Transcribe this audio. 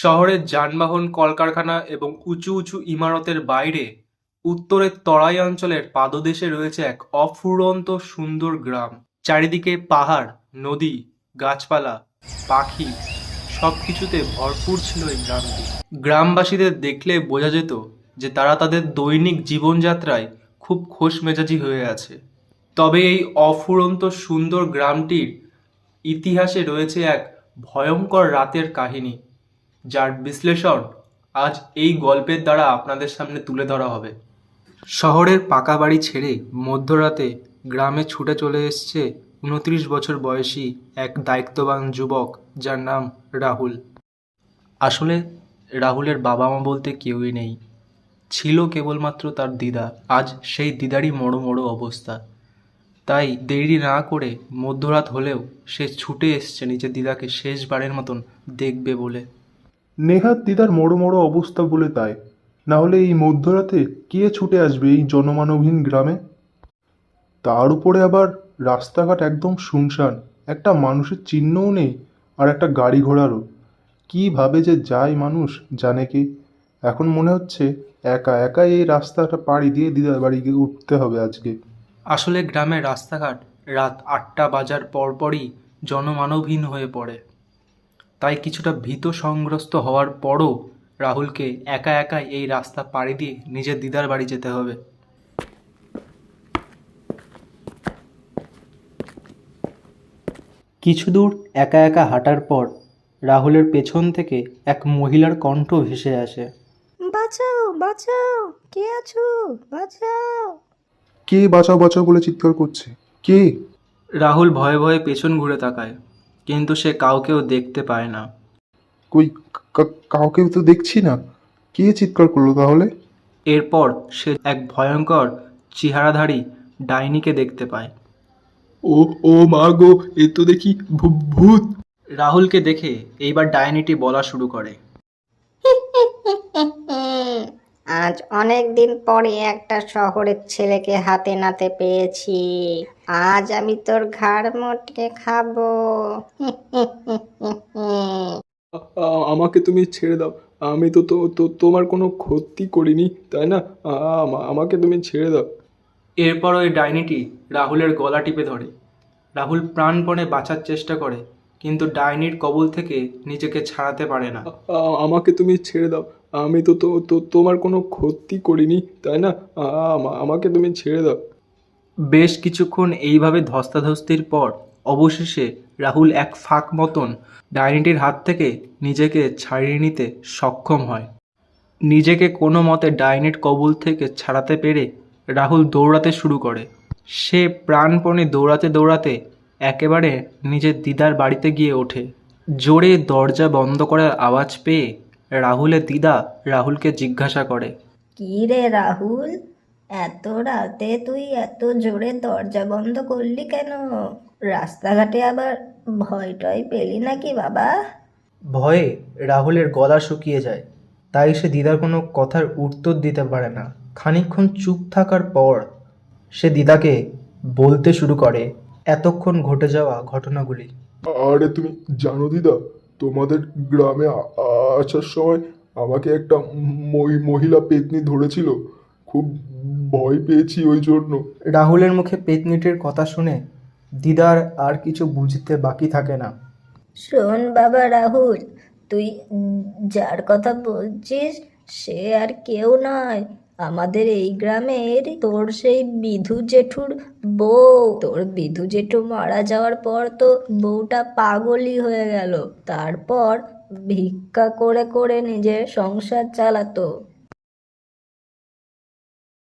শহরের যানবাহন, কলকারখানা এবং উঁচু উঁচু ইমারতের বাইরে উত্তরের তরাই অঞ্চলের পাদদেশে রয়েছে এক অফুরন্ত সুন্দর গ্রাম। চারিদিকে পাহাড়, নদী, গাছপালা, পাখি, সবকিছুতে ভরপুর ছিল এই গ্রামটি। গ্রামবাসীদের দেখলে বোঝা যেত যে তারা তাদের দৈনিক জীবনযাত্রায় খুব খোশমেজাজি হয়ে আছে। তবে এই অফুরন্ত সুন্দর গ্রামটির ইতিহাসে রয়েছে এক ভয়ঙ্কর রাতের কাহিনী, যার বিশ্লেষণ আজ এই গল্পের দ্বারা আপনাদের সামনে তুলে ধরা হবে। শহরের পাকা বাড়ি ছেড়ে মধ্যরাতে গ্রামে ছুটে চলে এসেছে 29 বছর বয়সী এক দায়িত্ববান যুবক, যার নাম রাহুল। আসলে রাহুলের বাবা মা বলতে কেউই নেই, ছিল কেবলমাত্র তার দিদা। আজ সেই দিদারই মড়ো মড়ো অবস্থা। তাই দেরি না করে মধ্যরাত হলেও সে ছুটে এসছে নিজের দিদাকে শেষবারের মতন দেখবে বলে। নেহাত দিদার মোড়ো মোড়ো অবস্থা বলে তাই, না হলে এই মধ্যরাতে কে ছুটে আসবে এই জনমানবহীন গ্রামে? তার উপরে আবার রাস্তাঘাট একদম শুনশান, একটা মানুষের চিহ্নও নেই, আর একটা গাড়ি ঘোড়ারও। কীভাবে যে যায় মানুষ জানে কি। এখন মনে হচ্ছে একা একাই এই রাস্তাটা পাড়ি দিয়ে দিদার বাড়ি গিয়ে উঠতে হবে আজকে। আসলে গ্রামের রাস্তাঘাট রাত 8টা বাজার পরপরই জনমানবহীন হয়ে পড়ে। তাই কিছুটা ভীত সংগ্রস্ত হওয়ার পরও রাহুলকে একা একাই এই রাস্তা পাড়ি দিয়ে নিজের দিদার বাড়ি যেতে হবে। কিছু দূর একা একা হাঁটার পর রাহুলের পেছন থেকে এক মহিলার কণ্ঠ ভেসে আসে। বাঁচাও বাঁচাও, কে আছো? বাঁচাও। কে বাঁচাও বাঁচাও বলে চিৎকার করছে? কে? রাহুল ভয়ে ভয়ে পেছন ঘুরে তাকায়, কিন্তু সে কাউকেও দেখতে পায় না। কই, কাউকে তো দেখছি না। কে চিৎকার করলো তাহলে? এরপর সে এক ভয়ঙ্কর চেহারাধারী ডাইনিকে দেখতে পায়। ও, ও মা গো, এ তো দেখি ভূত। রাহুলকে দেখে এইবার ডাইনিটি বলা শুরু করে। আজ অনেক দিন পরে একটা শহরের ছেলেকে হাতে নাতে পেয়েছি। আজ আমি তোর ঘাড় মোটকে খাবো। আমাকে তুমি ছেড়ে দাও। আমি তো তোমার কোনো ক্ষতি করিনি, তাই না? আমাকে তুমি ছেড়ে দাও। এরপর ওই ডাইনিটি রাহুলের গলা টিপে ধরে। রাহুল প্রাণপণে বাঁচার চেষ্টা করে, কিন্তু ডাইনির কবল থেকে নিজেকে ছাড়াতে পারে না। আমাকে তুমি ছেড়ে দাও। আমি তো তোমার কোনো ক্ষতি করিনি, তাই না? আমাকে তুমি ছেড়ে দাও। বেশ কিছুক্ষণ এইভাবে ধস্তাধস্তির পর অবশেষে রাহুল এক ফাঁক মতন ডাইনিটির হাত থেকে নিজেকে ছাড়িয়ে নিতে সক্ষম হয়। নিজেকে কোনো মতে ডাইনির কবল থেকে ছাড়াতে পেরে রাহুল দৌড়াতে শুরু করে। সে প্রাণপণে দৌড়াতে দৌড়াতে একেবারে নিজের দিদার বাড়িতে গিয়ে ওঠে। জোরে দরজা বন্ধ করার আওয়াজ পেয়ে রাহুলের দিদা রাহুলকে জিজ্ঞাসা করে, কি রে রাহুল, এত রাতে তুই এত জোরে দরজা বন্ধ করলি কেন? রাস্তাঘাটে আবার ভয় টয় পেলি নাকি বাবা? ভয়ে রাহুলের গলা শুকিয়ে যায়, তাই সে দিদার কোনো কথার উত্তর দিতে পারে না। খানিকক্ষণ চুপ থাকার পর সে দিদাকে বলতে শুরু করে এতক্ষণ ঘটে যাওয়া ঘটনাগুলি। আরে তুমি জানো দিদা, তোমাদের গ্রামে আসার সময় আমাকে একটা মহিলা পেত্নী ধরেছিল। খুব ভয় পেয়েছি ওই জন্য। রাহুলের মুখে পেতনিটির কথা শুনে দিদার আর কিছু বুঝতে বাকি থাকে না। শোন বাবা রাহুল, তুই যার কথা বলছিস সে আর কেউ নয়, আমাদের এই গ্রামের তোর সেই বিধু জেঠুর বউ। তোর বিধু জেঠু মারা যাওয়ার পর তো বউটা পাগলই হয়ে গেল। তারপর ভিক্ষা করে করে নিজের সংসার চালাতো।